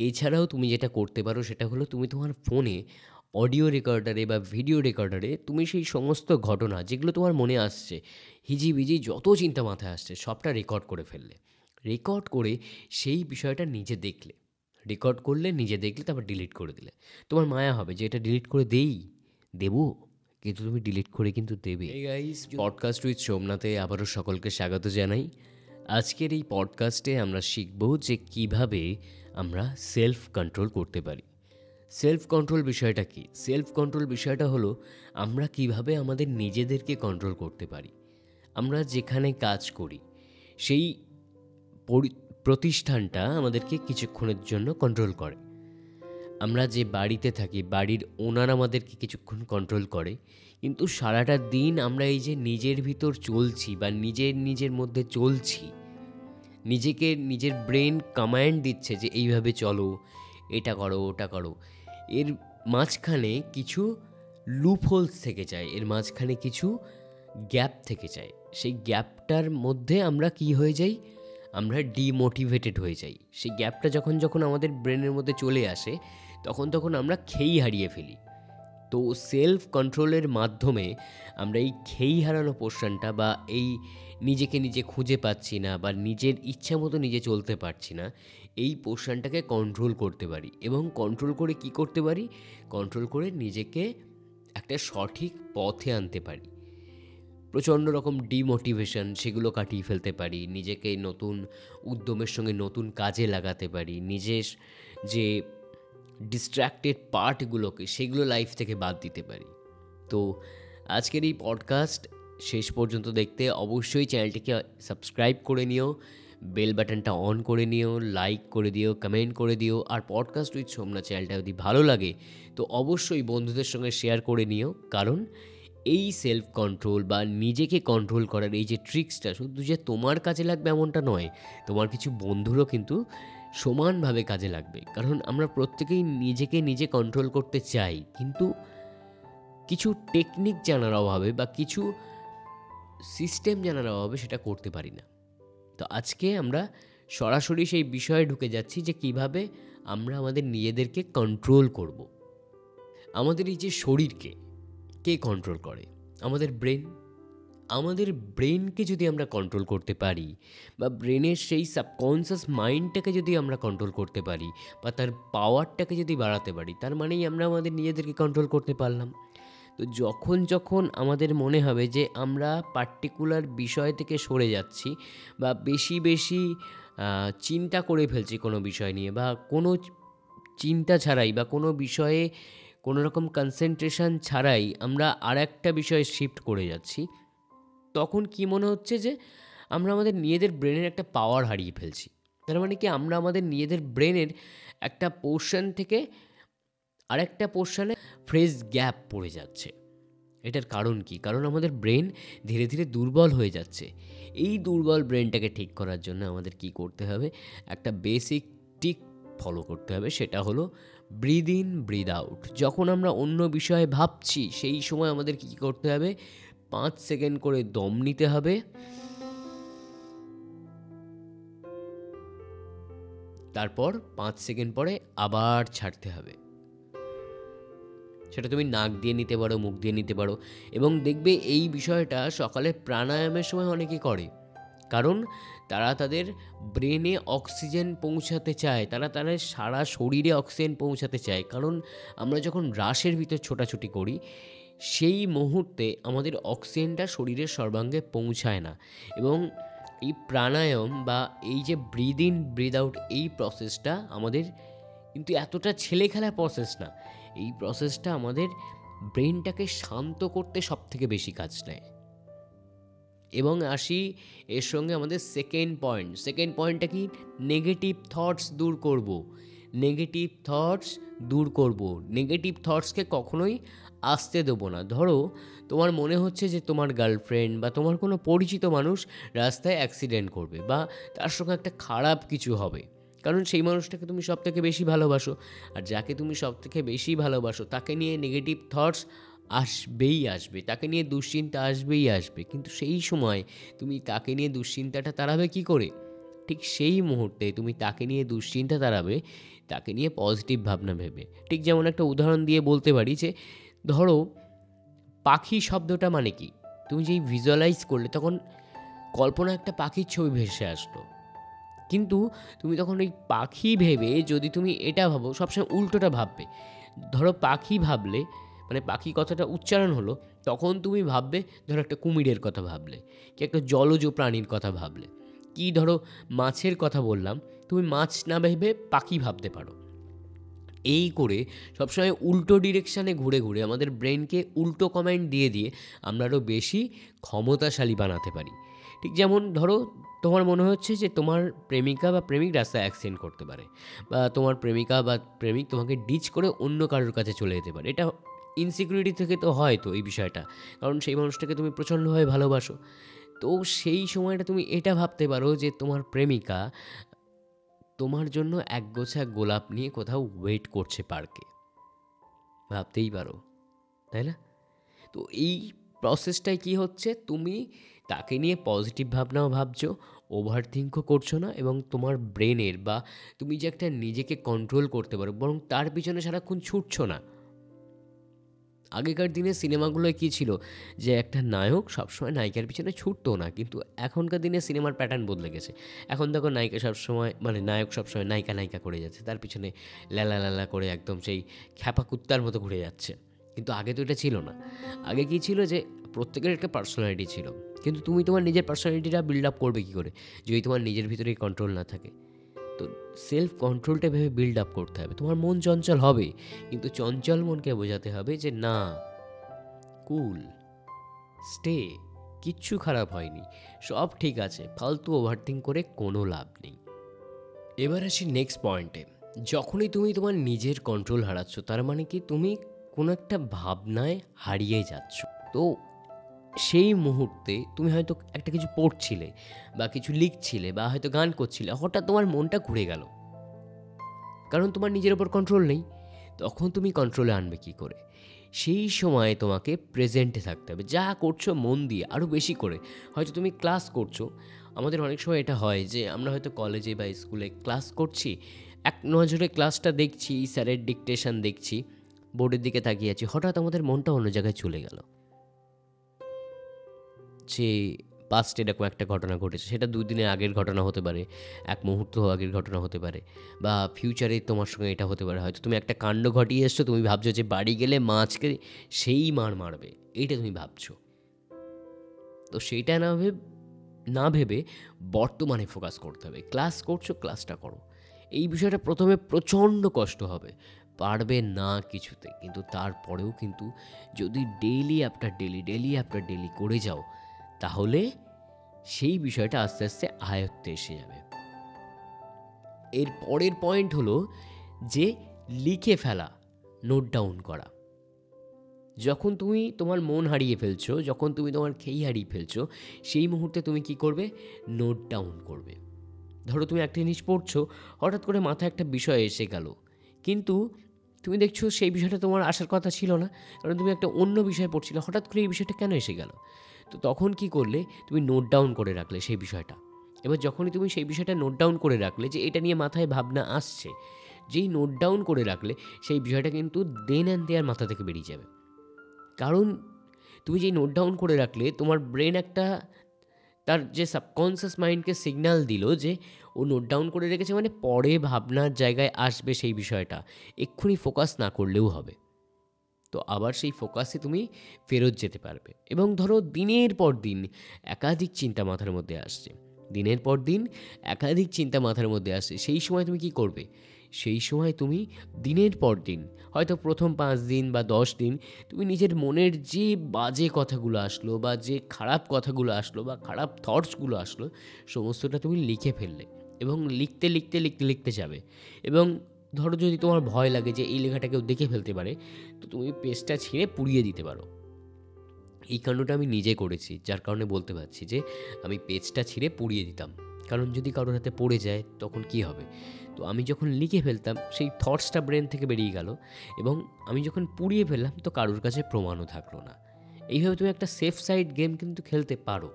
এছাড়াও তুমি যেটা করতে পারো সেটা হলো তুমি তোমার ফোনে অডিও রেকর্ডারে বা ভিডিও রেকর্ডারে তুমি সেই সমস্ত ঘটনা যেগুলো তোমার মনে আসছে, হিজিবিজি যত চিন্তা মাথায় আসছে সবটা রেকর্ড করে ফেললে। রেকর্ড করে সেই বিষয়টা নিজে দেখলে, রেকর্ড করলে নিজে দেখলে, তারপর ডিলিট করে দিলে। তোমার মায়া হবে যে এটা ডিলিট করে দেবো, কিন্তু তুমি ডিলিট করে কিন্তু দেবে। এই গাইস, পডকাস্ট উইথ সোমনাথে আবারও সকলকে স্বাগত জানাই। আজকের এই পডকাস্টে আমরা শিখব যে কিভাবে আমরা সেলফ কন্ট্রোল করতে পারি। সেলফ কন্ট্রোল বিষয়টা কি? সেলফ কন্ট্রোল বিষয়টা হলো আমরা কিভাবে আমাদের নিজেদেরকে কন্ট্রোল করতে পারি। আমরা যেখানে কাজ করি সেই প্রতিষ্ঠানটা আমাদেরকে কিছুক্ষণের জন্য কন্ট্রোল করে। আমরা যে বাড়িতে থাকি বাড়ির ওনার আমাদেরকে কিছুক্ষণ কন্ট্রোল করে, কিন্তু সারাটা দিন আমরা এই যে নিজের ভিতর চলছি বা নিজের মধ্যে চলছি, নিজেকে নিজের ব্রেন কমান্ড দিচ্ছে যে এইভাবে চলো, এটা করো, ওটা করো, এর মাঝখানে কিছু লুপহোলস থেকে যায়, এর মাঝখানে কিছু গ্যাপ থেকে যায়। সেই গ্যাপটার মধ্যে আমরা কি হয়ে যাই? আমরা ডিমোটিভেটেড হয়ে যাই। সেই গ্যাপটা যখন যখন আমাদের ব্রেনের মধ্যে চলে আসে তখন আমরা খেই হারিয়ে ফেলি। তো সেলফ কন্ট্রোলের মাধ্যমে আমরা এই খেই হারানো পোর্শনটা বা এই নিজেকে নিজে খুঁজে পাচ্ছি না বা নিজের ইচ্ছা মতো নিজে চলতে পারছি না, এই পোর্শনটাকে কন্ট্রোল করতে পারি। এবং কন্ট্রোল করে কি করতে পারি? কন্ট্রোল করে নিজেকে একটা সঠিক পথে আনতে পারি। প্রচণ্ড রকম ডিমোটিভেশন সেগুলো কাটিয়ে ফেলতে পারি, নিজেকে নতুন উদ্যমের সঙ্গে নতুন কাজে লাগাতে পারি, নিজের যে ডিস্ট্র্যাক্টেড পার্টগুলোকে সেগুলো লাইফ থেকে বাদ দিতে পারি। তো আজকের এই পডকাস্ট শেষ পর্যন্ত দেখতে অবশ্যই চ্যানেলটিকে সাবস্ক্রাইব করে নিও, বেল বাটনটা অন করে নিও, লাইক করে দিও, কমেন্ট করে দিও। আর পডকাস্ট উইথ সোমনাথ চ্যানেলটা যদি ভালো লাগে তো অবশ্যই বন্ধুদের সঙ্গে শেয়ার করে নিও, কারণ এই সেলফ কন্ট্রোল বা নিজেকে কন্ট্রোল করার এই যে ট্রিক্সটা শুধু যে তোমার কাজে লাগবে এমনটা নয়, তোমার কিছু বন্ধুরও কিন্তু সমানভাবে কাজে লাগবে। কারণ আমরা প্রত্যেকেই নিজেকে নিজে কন্ট্রোল করতে চাই, কিন্তু কিছু টেকনিক জানার অভাবে বা কিছু সিস্টেম জানার অভাবে সেটা করতে পারি না। তো আজকে আমরা সরাসরি সেই বিষয়ে ঢুকে যাচ্ছি যে কিভাবে আমরা আমাদের নিজেদেরকে কন্ট্রোল করব। আমাদের এই যে শরীরকে কে কন্ট্রোল করে? আমাদের ব্রেন। আমাদের ব্রেনকে যদি আমরা কন্ট্রোল করতে পারি বা ব্রেনের সেই সাবকনসিয়াস মাইন্ডটাকে যদি আমরা কন্ট্রোল করতে পারি বা তার পাওয়ারটাকে যদি বাড়াতে পারি, তার মানেই আমরা আমাদের নিজেদেরকে কন্ট্রোল করতে পারলাম। তো যখন যখন আমাদের মনে হবে যে আমরা পার্টিকুলার বিষয় থেকে সরে যাচ্ছি বা বেশি বেশি চিন্তা করে ফেলছি কোনো বিষয় নিয়ে, বা কোনো চিন্তা ছাড়াই বা কোনো বিষয়ে কোনো রকম কনসেন্ট্রেশন ছাড়াই আমরা আর একটা বিষয়ে শিফট করে যাচ্ছি, তখন কি মনে হচ্ছে যে আমরা আমাদের নিজেদের ব্রেনের একটা পাওয়ার হারিয়ে ফেলছি। তার মানে কি, আমরা আমাদের নিজেদের ব্রেনের একটা পোর্শন থেকে আরেকটা পোর্শনে ফ্রেজ গ্যাপ পড়ে যাচ্ছে। এটার কারণ কি? কারণ আমাদের ব্রেন ধীরে ধীরে দুর্বল হয়ে যাচ্ছে। এই দুর্বল ব্রেনটাকে ঠিক করার জন্য আমাদের কি করতে হবে? একটা বেসিক টিক ফলো করতে হবে, সেটা হলো ব্রিদ ইন ব্রিদ আউট। যখন আমরা অন্য বিষয়ে ভাবছি সেই সময় আমাদের কী করতে হবে? 5 সেকেন্ড করে দম নিতে হবে, তারপর 5 সেকেন্ড পরে আবার ছাড়তে হবে। সেটা তুমি নাক দিয়ে নিতে পারো, মুখ দিয়ে নিতে পারো। এবং দেখবে এই বিষয়টা সকালে প্রাণায়ামের সময় অনেকে করে, কারণ তারা তাদের ব্রেনে অক্সিজেন পৌঁছাতে চায়, তারা তাদের সারা শরীরে অক্সিজেন পৌঁছাতে চায়। কারণ আমরা যখন রাশের ভিতর ছোটাছুটি করি সেই মুহূর্তে আমাদের অক্সিজেনটা শরীরের সর্বাঙ্গে পৌঁছায় না। এবং এই প্রাণায়াম বা এই যে ব্রিদ ইন ব্রিদ আউট, এই প্রসেসটা আমাদের কিন্তু এতটা ছেলেখেলা প্রসেস না। এই প্রসেসটা আমাদের ব্রেনটাকে শান্ত করতে সবথেকে বেশি কাজ নেয়। এবং আসি এর সঙ্গে আমাদের সেকেন্ড পয়েন্টটা কি? নেগেটিভ থটস দূর করব। নেগেটিভ থটসকে কখনোই আসতে দেবো না। ধরো তোমার মনে হচ্ছে যে তোমার গার্লফ্রেন্ড বা তোমার কোনো পরিচিত মানুষ রাস্তায় অ্যাক্সিডেন্ট করবে বা তার সঙ্গে একটা খারাপ কিছু হবে, কারণ সেই মানুষটাকে তুমি সবথেকে বেশি ভালোবাসো। আর যাকে তুমি সবথেকে বেশি ভালোবাসো তাকে নিয়ে নেগেটিভ থটস আসবে, তাকে নিয়ে দুশ্চিন্তা আসবে। কিন্তু সেই সময় তুমি তাকে নিয়ে দুশ্চিন্তাটা তাড়াবে কী করে? ঠিক সেই মুহূর্তে তুমি তাকে নিয়ে দুশ্চিন্তা তাড়াবে তাকে নিয়ে পজিটিভ ভাবনা ভেবে। ঠিক যেমন একটা উদাহরণ দিয়ে বলতে পারি যে ধরো পাখি শব্দটা মানে কি, তুমি যেই ভিজুয়ালাইজ করলে তখন কল্পনা একটা পাখির ছবি ভেসে আসলো, কিন্তু তুমি তখন ওই পাখি ভেবে যদি তুমি এটা ভাবো, সবসময় উল্টোটা ভাববে। ধরো পাখি ভাবলে, মানে পাখি কথাটা উচ্চারণ হলো, তখন তুমি ভাববে ধরো একটা কুমিরের কথা ভাবলে, কি একটা জলজ প্রাণীর কথা ভাবলে, কি ধরো মাছের কথা বললাম, তুমি মাছ না ভেবে পাখি ভাবতে পারো। এই করে সবসময় উল্টো ডিরেকশানে ঘুরে ঘুরে আমাদের ব্রেনকে উল্টো কমেন্ট দিয়ে দিয়ে আমরা আরও বেশি ক্ষমতাশালী বানাতে পারি। ঠিক যেমন ধরো তোমার মনে হচ্ছে যে তোমার প্রেমিকা বা প্রেমিক রাস্তায় অ্যাক্সিডেন্ট করতে পারে, বা তোমার প্রেমিকা বা প্রেমিক তোমাকে ডিচ করে অন্য কারোর কাছে চলে যেতে পারে। এটা ইনসিকিউরিটি থেকে তো হয় তো এই বিষয়টা, কারণ সেই মানুষটাকে তুমি প্রচণ্ডভাবে ভালোবাসো। তো সেই সময়টা তুমি এটা ভাবতে পারো যে তোমার প্রেমিকা তোমার জন্য একগোছা গোলাপ নিয়ে কোথাও ওয়েট করছে পার্কে, ভাবতেই পারো, তাই না? তো এই প্রসেসটায় কি হচ্ছে, তুমি তাকে নিয়ে পজিটিভ ভাবনাও ভাবছো, ওভার থিঙ্কও করছো না, এবং তোমার ব্রেনের বা তুমি যে একটা নিজেকে কন্ট্রোল করতে পারো, বরং তার পিছনে সারাক্ষণ ছুটছো না। আগেকার দিনে সিনেমাগুলোয় কী ছিল, যে একটা নায়ক সবসময় নায়িকার পিছনে ছুটতো না, কিন্তু এখনকার দিনে সিনেমার প্যাটার্ন বদলে গেছে। এখন দেখো নায়িকা সবসময়, মানে নায়ক সবসময় নায়িকা নায়িকা করে যাচ্ছে, তার পিছনে ল্যালা ল্যালা করে একদম সেই খ্যাপা কুত্তার মতো ঘুরে যাচ্ছে। কিন্তু আগে তো এটা ছিল না। আগে কী ছিল, যে প্রত্যেকের একটা পার্সোনালিটি ছিল, কিন্তু তুমি তোমার নিজের পার্সোনালিটিটা বিল্ড আপ করবে কী করে যদি তোমার নিজের ভিতরেই কন্ট্রোল না থাকে? তো সেলফ কন্ট্রোলটা ভেবে বিল্ড আপ করতে হবে। তোমার মন চঞ্চল হবে, কিন্তু চঞ্চল মনকে বোঝাতে হবে যে না, কুল, স্টে, কিচ্ছু খারাপ হয়নি, সব ঠিক আছে, ফালতু ওভারথিঙ্ক করে কোনো লাভ নেই। এবার আসি নেক্সট পয়েন্টে। যখনই তুমি তোমার নিজের কন্ট্রোল হারাচ্ছ, তার মানে কি তুমি কোনো একটা ভাবনায় হারিয়ে যাচ্ছ। তো সেই মুহূর্তে তুমি হয়তো একটা কিছু পড়ছিলে বা কিছু লিখছিলে বা হয়তো গান করছিলে, হঠাৎ তোমার মনটা ঘুরে গেল, কারণ তোমার নিজের ওপর কন্ট্রোল নেই। তখন তুমি কন্ট্রোলে আনবে কী করে? সেই সময়ে তোমাকে প্রেজেন্টে থাকতে হবে, যা করছো মন দিয়ে আরও বেশি করে। হয়তো তুমি ক্লাস করছো, আমাদের অনেক সময় এটা হয় যে আমরা হয়তো কলেজে বা স্কুলে ক্লাস করছি, এক নজরে ক্লাসটা দেখছি, স্যারের ডিকটেশন দেখছি, বোর্ডের দিকে তাকিয়ে আছি, হঠাৎ আমাদের মনটা অন্য জায়গায় চলে গেল, যে পাস্টে এরকম একটা ঘটনা ঘটেছে, সেটা 2 দিনের আগের ঘটনা হতে পারে, এক মুহূর্ত আগের ঘটনা হতে পারে, বা ফিউচারে তোমার সঙ্গে এটা হতে পারে। হয়তো তুমি একটা কাণ্ড ঘটিয়ে এসছো, তুমি ভাবছো যে বাড়ি গেলে মাছকে সেই মার মারবে, এইটা তুমি ভাবছো। তো সেইটা না ভেবে বর্তমানে ফোকাস করতে হবে। ক্লাস করছো, ক্লাসটা করো। এই বিষয়টা প্রথমে প্রচণ্ড কষ্ট হবে, পারবে না কিছুতে, কিন্তু তারপরেও কিন্তু যদি ডেইলি আফটার ডেইলি করে যাও, তাহলে সেই বিষয়টা আস্তে আস্তে আয়ত্তে এসে যাবে। এর পরের পয়েন্ট হলো যে লিখে ফেলা, নোট ডাউন করা। যখন তুমি তোমার মন হারিয়ে ফেলছো, যখন তুমি তোমার খেই হারিয়ে ফেলছো, সেই মুহূর্তে তুমি কি করবে? নোট ডাউন করবে। ধরো তুমি একটা জিনিস পড়ছো, হঠাৎ করে মাথায় একটা বিষয় এসে গেল, কিন্তু তুমি দেখছো সেই বিষয়টা তোমার আসার কথা ছিল না, কারণ তুমি একটা অন্য বিষয় পড়ছিলে, হঠাৎ করে এই বিষয়টা কেন এসে গেল? তো তখন কি করলে? তুমি নোট ডাউন করে রাখলে সেই বিষয়টা। এবার যখনই তুমি সেই বিষয়টা নোট ডাউন করে রাখলে যে এটা নিয়ে মাথায় ভাবনা আসছে, যেই নোট ডাউন করে রাখলে সেই বিষয়টা কিন্তু দেন অ্যান্ড দেয়ার মাথা থেকে বেরিয়ে যাবে। কারণ তুমি যেই নোট ডাউন করে রাখলে, তোমার ব্রেন একটা তার যে সাবকনসিয়াস মাইন্ডকে সিগন্যাল দিল যে ও নোট ডাউন করে রেখেছে, মানে পরে ভাবনার জায়গায় আসবে সেই বিষয়টা, এক্ষুনি ফোকাস না করলেও হবে। তো আবার সেই ফোকাসে তুমি ফেরত যেতে পারবে। এবং ধরো দিনের পর দিন একাধিক চিন্তা মাথার মধ্যে আসছে, দিনের পর দিন একাধিক চিন্তা মাথার মধ্যে আসছে, সেই সময় তুমি কি করবে? সেই সময় তুমি দিনের পর দিন, হয়তো প্রথম 5 দিন বা 10 দিন, তুমি নিজের মনের যে বাজে কথাগুলো আসলো বা যে খারাপ কথাগুলো আসলো বা খারাপ থটসগুলো আসলো, সমস্তটা তুমি লিখে ফেললে, এবং লিখতে যাবে। এবং ধরো যদি তোমার ভয় লাগে যে এই লেখাটা কেউ দেখে ফেলতে পারে, তো তুমি পেজটা ছিঁড়ে পুড়িয়ে দিতে পারো। এই কাণ্ডটা আমি নিজে করেছি, যার কারণে বলতে পারছি যে আমি পেজটা ছিঁড়ে পুড়িয়ে দিতাম, কারণ যদি কারোর হাতে পড়ে যায় তখন কি হবে? তো আমি যখন লিখে ফেলতাম, সেই থটসটা ব্রেন থেকে বেরিয়ে গেল, এবং আমি যখন পুড়িয়ে ফেললাম তো কারোর কাছে প্রমাণও থাকলো না। এইভাবে তুমি একটা সেফ সাইড গেম কিন্তু খেলতে পারো।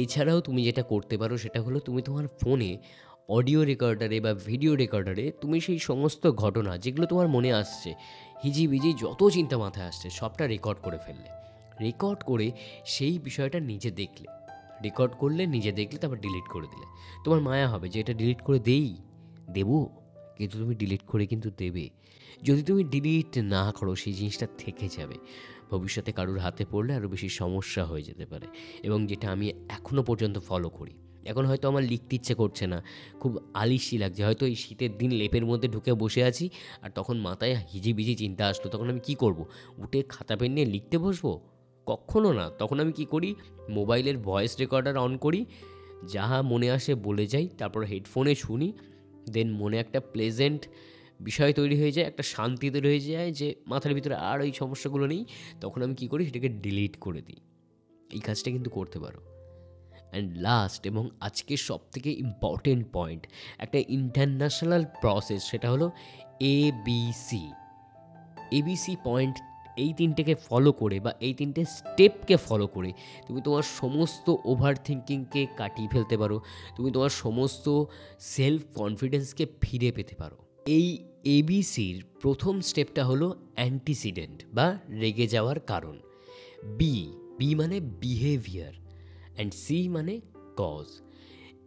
এছাড়াও তুমি যেটা করতে পারো সেটা হলো, তুমি তোমার ফোনে অডিও রেকর্ডারে বা ভিডিও রেকর্ডারে তুমি সেই সমস্ত ঘটনা যেগুলো তোমার মনে আসছে, হিজিবিজি যত চিন্তা মাথায় আসছে সবটা রেকর্ড করে ফেললে। রেকর্ড করে সেই বিষয়টা নিজে দেখলে, রেকর্ড করলে নিজে দেখলে, তারপর ডিলিট করে দিলে। তোমার মায়া হবে যে এটা ডিলিট করে দেবো, কিন্তু তুমি ডিলিট করে কিন্তু দেবে। যদি তুমি ডিলিট না করো সেই জিনিসটা থেকে যাবে, ভবিষ্যতে কারোর হাতে পড়লে আরও বেশি সমস্যা হয়ে যেতে পারে। এবং যেটা আমি এখনও পর্যন্ত ফলো করি, এখন হয়তো আমার লিখতে ইচ্ছে করছে না, খুব আলিশি লাগছে, হয়তো এই শীতের দিন লেপের মধ্যে ঢুকে বসে আছি আর তখন মাথায় হিজিবিজি চিন্তা আসলো, তখন আমি কি করব? উঠে খাতা পেন নিয়ে লিখতে বসবো? কখনো না। তখন আমি কি করি, মোবাইলের ভয়েস রেকর্ডার অন করি, যাহা মনে আসে বলে যাই, তারপর হেডফোনে শুনি, দেন মনে একটা প্লেজেন্ট বিষয় তৈরি হয়ে যায়, একটা শান্তি তৈরি হয়ে যায় যে মাথার ভিতরে আর ওই সমস্যাগুলো নেই। তখন আমি কি করি, সেটাকে ডিলিট করে দিই। এই কাজটা কিন্তু করতে পারো। অ্যান্ড লাস্ট এবং আজকের সবথেকে ইম্পর্টেন্ট পয়েন্ট, একটা ইন্টারন্যাশনাল প্রসেস, সেটা হলো এবিসি। এবিসি পয়েন্ট, এই তিনটেকে ফলো করে বা এই তিনটে স্টেপকে ফলো করে তুমি তোমার সমস্ত ওভার থিঙ্কিংকে কাটিয়ে ফেলতে পারো, তুমি তোমার সমস্ত সেলফ কনফিডেন্সকে ফিরে পেতে পারো। এই এবিসির প্রথম স্টেপটা হলো অ্যান্টিসিডেন্ট বা রেগে যাওয়ার কারণ। বি, বি মানে বিহেভিয়ার, অ্যান্ড সি মানে কজ।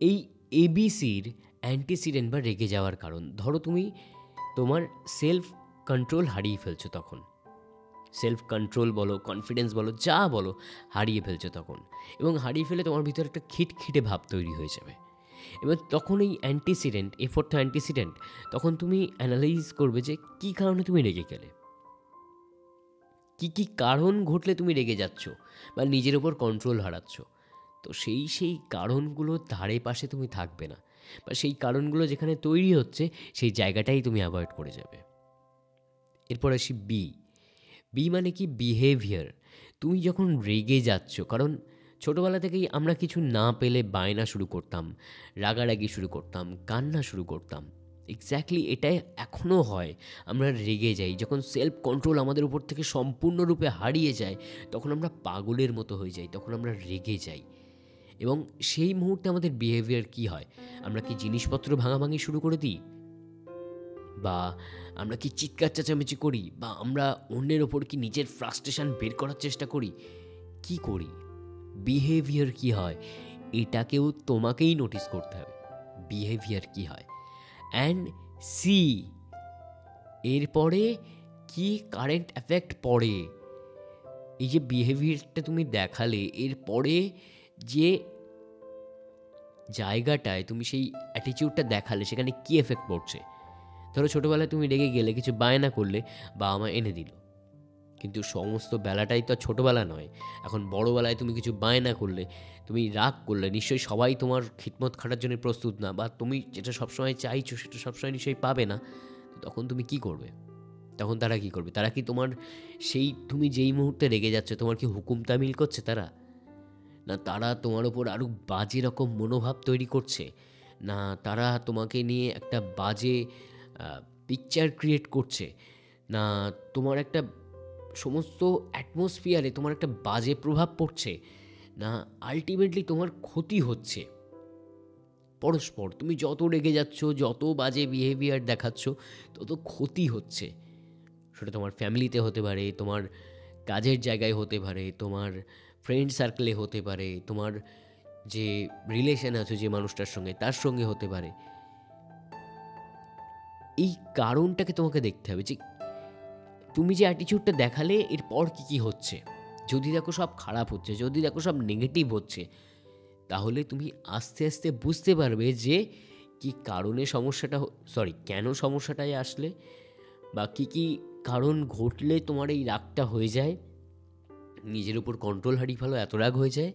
এই এবিসির অ্যান্টিসিডেন্ট বা রেগে যাওয়ার কারণ, ধরো তুমি তোমার সেলফ কন্ট্রোল হারিয়ে ফেলছো, তখন সেলফ কন্ট্রোল বলো, কনফিডেন্স বলো, যা বলো, হারিয়ে ফেলছো তখন, এবং হারিয়ে ফেলে তোমার ভিতরে একটা খিটখিটে ভাব তৈরি হয়ে যাবে। এবার তখন এই antecedent, A for the antecedent, তখন তুমি অ্যানালাইজ করবে যে কী কারণে তুমি রেগে গেলে, কী কারণ ঘটলে তুমি রেগে যাচ্ছ বা নিজের ওপর কন্ট্রোল হারাচ্ছ। তো সেই কারণগুলোর ধারে পাশে তুমি থাকবে না, বা সেই কারণগুলো যেখানে তৈরি হচ্ছে সেই জায়গাটাই তুমি অ্যাভয়েড করে যাবে। এরপর আসি বি। বি মানে কি, বিহেভিয়ার। তুমি যখন রেগে যাচ্ছ, কারণ ছোটোবেলা থেকেই আমরা কিছু না পেলে বায়না শুরু করতাম, রাগারাগি শুরু করতাম, কান্না শুরু করতাম। এক্স্যাক্টলি এটাই এখনও হয়। আমরা রেগে যাই যখন সেলফ কন্ট্রোল আমাদের উপর থেকে সম্পূর্ণরূপে হারিয়ে যায়, তখন আমরা পাগলের মতো হয়ে যাই, তখন আমরা রেগে যাই। এবং সেই মুহূর্তে আমাদের বিহেভিয়ার কি হয়, আমরা কি জিনিসপত্র ভাঙাভাঙি শুরু করে দিই, বা আমরা কি চিৎকার চেঁচামেচি করি, বা আমরা অন্যের ওপর কি নিজের ফ্রাস্ট্রেশন বের করার চেষ্টা করি, কি করি? বিহেভিয়ার কি হয় এটাকেও তোমাকেই নোটিস করতে হবে, বিহেভিয়ার কি হয়। অ্যান্ড সি, এরপরে কি কারেন্ট এফেক্ট পড়ে, এই যে বিহেভিয়ারটা তুমি দেখালে, এরপরে যে জায়গাটায় তুমি সেই অ্যাটিটিউডটা দেখালে সেখানে কী এফেক্ট পড়ছে। ধরো ছোটোবেলায় তুমি রেগে গেলে, কিছু বায়না করলে, বাবা মা এনে দিল, কিন্তু সমস্ত বেলাটাই তো আর ছোটোবেলা নয়। এখন বড়োবেলায় তুমি কিছু বায়না করলে, তুমি রাগ করলে, নিশ্চয়ই সবাই তোমার খিদমত খাটার জন্য প্রস্তুত না, বা তুমি যেটা সবসময় চাইছো সেটা সবসময় নিশ্চয়ই পাবে না। তখন তুমি কি করবে? তখন তারা কি করবে? তারা কি তোমার সেই, তুমি যেই মুহূর্তে রেগে যাচ্ছ, তোমার কি হুকুম তামিল করছে তারা? না তারা তোমার ওপর আরও বাজে রকম মনোভাব তৈরি করছে? না তারা তোমাকে নিয়ে একটা বাজে পিকচার ক্রিয়েট করছে? না তোমার একটা সমস্ত অ্যাটমসফিয়ারে তোমার একটা বাজে প্রভাব পড়ছে? না আলটিমেটলি তোমার ক্ষতি হচ্ছে? পরস্পর তুমি যত রেগে যাচ্ছ, যত বাজে বিহেভিয়ার দেখাচ্ছ, তত ক্ষতি হচ্ছে। সেটা তোমার ফ্যামিলিতে হতে পারে, তোমার কাজের জায়গায় হতে পারে, তোমার ফ্রেন্ড সার্কেলে হতে পারে, তোমার যে রিলেশন আছে যে মানুষটার সঙ্গে, তার সঙ্গে হতে পারে। এই কারণটাকে তোমাকে দেখতে হবে যে তুমি যে অ্যাটিটিউডটা দেখালে এরপর কী হচ্ছে। যদি দেখো সব খারাপ হচ্ছে, যদি দেখো সব নেগেটিভ হচ্ছে, তাহলে তুমি আস্তে আস্তে বুঝতে পারবে যে কী কারণে সমস্যাটা, কেন সমস্যাটায় আসলে, বা কী কারণ ঘটলে তোমার এই রাগটা হয়ে যায়, নিজের উপর কন্ট্রোল হারিয়ে ফেলো, এত রাগ হয়ে যায়।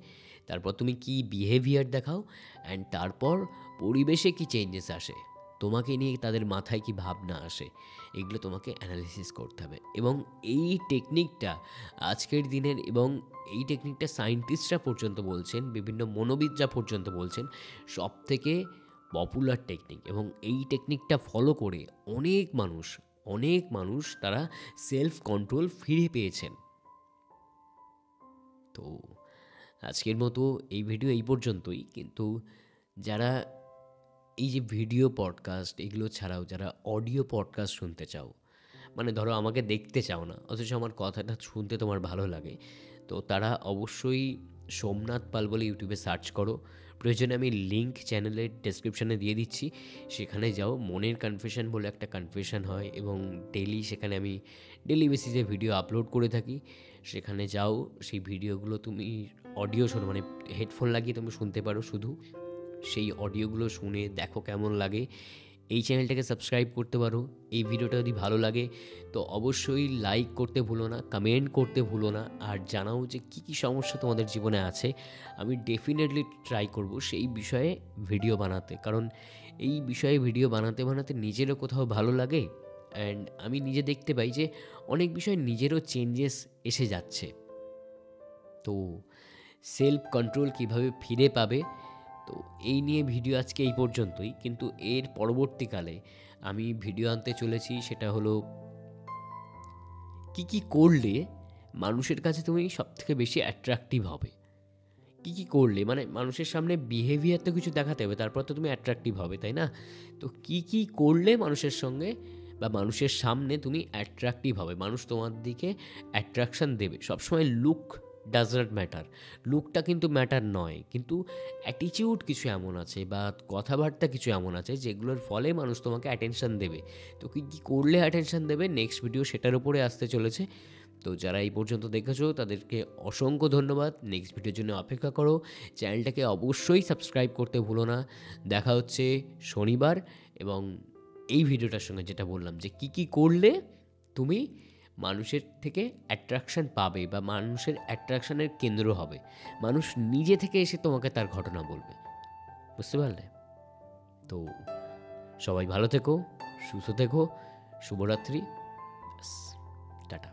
তারপর তুমি কি বিহেভিয়ার দেখাও, অ্যান্ড তারপর পরিবেশে কি চেঞ্জেস আসে, তোমাকে নিয়ে তাদের মাথায় কি ভাবনা আসে, এগুলো তোমাকে অ্যানালিসিস করতে হবে। এবং এই টেকনিকটা আজকের দিনের, এবং এই টেকনিকটা সায়েন্টিস্টরা পর্যন্ত বলছেন, বিভিন্ন মনোবিদরা পর্যন্ত বলছেন, সব থেকে পপুলার টেকনিক। এবং এই টেকনিকটা ফলো করে অনেক মানুষ তারা সেলফ কন্ট্রোল ফিরে পেয়েছেন। তো আজকের মতো এই ভিডিও এই পর্যন্তই। কিন্তু যারা এই যে ভিডিও পডকাস্ট এগুলো ছাড়াও যারা অডিও পডকাস্ট শুনতে চাও, মানে ধরো আমাকে দেখতে চাও না অথচ আমার কথাটা শুনতে তোমার ভালো লাগে, তো তারা অবশ্যই সোমনাথ পাল বলে ইউটিউবে সার্চ করো। প্রয়োজনে আমি লিঙ্ক চ্যানেলের ডেসক্রিপশানে দিয়ে দিচ্ছি, সেখানে যাও। মনের কনফেশন বলে একটা কনফেশন হয় এবং সেখানে আমি ডেলি বেসিসে ভিডিও আপলোড করে থাকি। সেখানে যাও, সেই ভিডিওগুলো তুমি অডিও শোনো, মানে হেডফোন লাগিয়ে তুমি শুনতে পারো শুধু। সেই অডিওগুলো শুনে দেখো কেমন লাগে। এই চ্যানেলটাকে সাবস্ক্রাইব করতে পারো। এই ভিডিওটা যদি ভালো লাগে তো অবশ্যই লাইক করতে ভুলো না, কমেন্ট করতে ভুলো না, আর জানাও যে কী কী সমস্যা তোমাদের জীবনে আছে। আমি ডেফিনেটলি ট্রাই করব সেই বিষয়ে ভিডিও বানাতে, কারণ এই বিষয়ে ভিডিও বানাতে বানাতে নিজেরও কোথাও ভালো লাগে, অ্যান্ড আমি নিজে দেখতে পাই যে অনেক বিষয়ে নিজেরও চেঞ্জেস এসে যাচ্ছে। তো সেলফ কন্ট্রোল কীভাবে ফিরে পাবে, তো এই নিয়ে ভিডিও আজকে এই পর্যন্তই। কিন্তু এর পরবর্তীকালে আমি ভিডিও আনতে চলেছি, সেটা হলো কি কি করলে মানুষের কাছে তুমি সবথেকে বেশি অ্যাট্রাকটিভ হবে। কি কি করলে, মানে মানুষের সামনে বিহেভিয়ার তো কিছু দেখাতে হবে, তারপর তো তুমি অ্যাট্রাকটিভ হবে, তাই না? তো কি কি করলে মানুষের সঙ্গে বা মানুষের সামনে তুমি অ্যাট্রাকটিভ হবে, মানুষ তোমার দিকে অ্যাট্রাকশান দেবে। সবসময় লুক ডাজ নট ম্যাটার, লুকটা কিন্তু ম্যাটার নয়, কিন্তু অ্যাটিটিউড কিছু এমন আছে বা কথাবার্তা কিছু এমন আছে যেগুলোর ফলে মানুষ তোমাকে অ্যাটেনশান দেবে। তো কী কী করলে অ্যাটেনশান দেবে, নেক্সট ভিডিও সেটার উপরে আসতে চলেছে। তো যারা এই পর্যন্ত দেখেছো তাদেরকে অসংখ্য ধন্যবাদ। নেক্সট ভিডিওর জন্য অপেক্ষা করো। চ্যানেলটাকে অবশ্যই সাবস্ক্রাইব করতে ভুলো না। দেখা হচ্ছে শনিবার, এবং এই ভিডিওটার সঙ্গে যেটা বললাম যে কী কী করলে তুমি মানুষের থেকে অ্যাট্রাকশান পাবে বা মানুষের অ্যাট্রাকশানের কেন্দ্র হবে, মানুষ নিজে থেকে এসে তোমাকে তার ঘটনা বলবে। বুঝতে পারলে? তো সবাই ভালো থেকো, সুস্থ থেকো, শুভরাত্রি, টাটা।